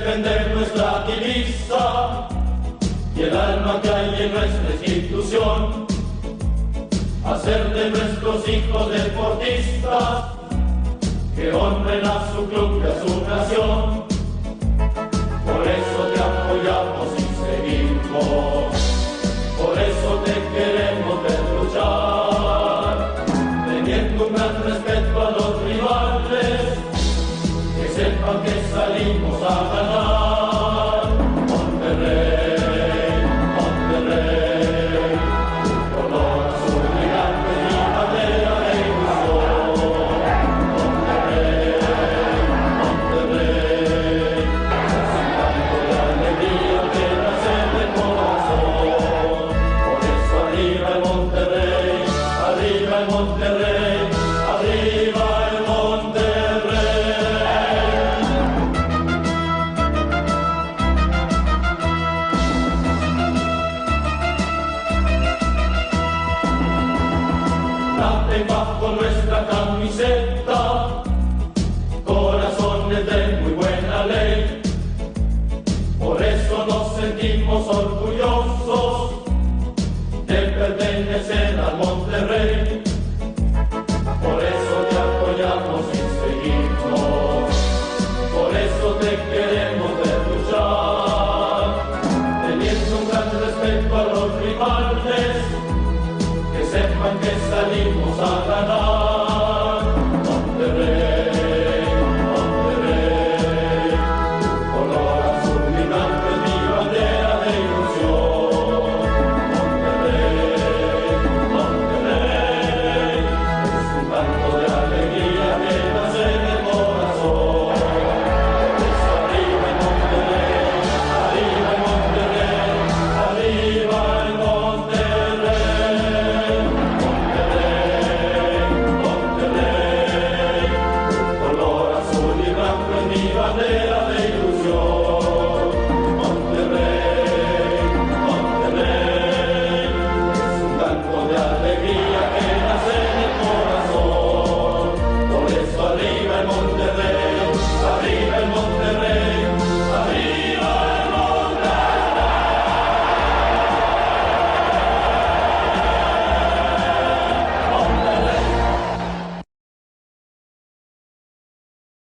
defender nuestra divisa y el alma que hay en nuestra institución, hacer de nuestros hijos deportistas que honren a su club y a su nación. Por eso te apoyamos y seguimos, por eso te queremos ver luchar, teniendo un gran respeto a los rivales, que sepan que salimos a ganar. Monterrey, Monterrey, color azul brillante y bandera de ilusión. Monterrey, Monterrey, cantando de alegría que nace del corazón. Por eso arriba el Monterrey, arriba el Monterrey, arriba el Monterrey. Late bajo nuestra camiseta corazones de muy buena ley, por eso nos sentimos orgullosos de pertenecer al Monterrey. Por eso te apoyamos y seguimos, por eso te queremos ver luchar, teniendo un gran respeto a los rivales, que sepan que salimos a ganar.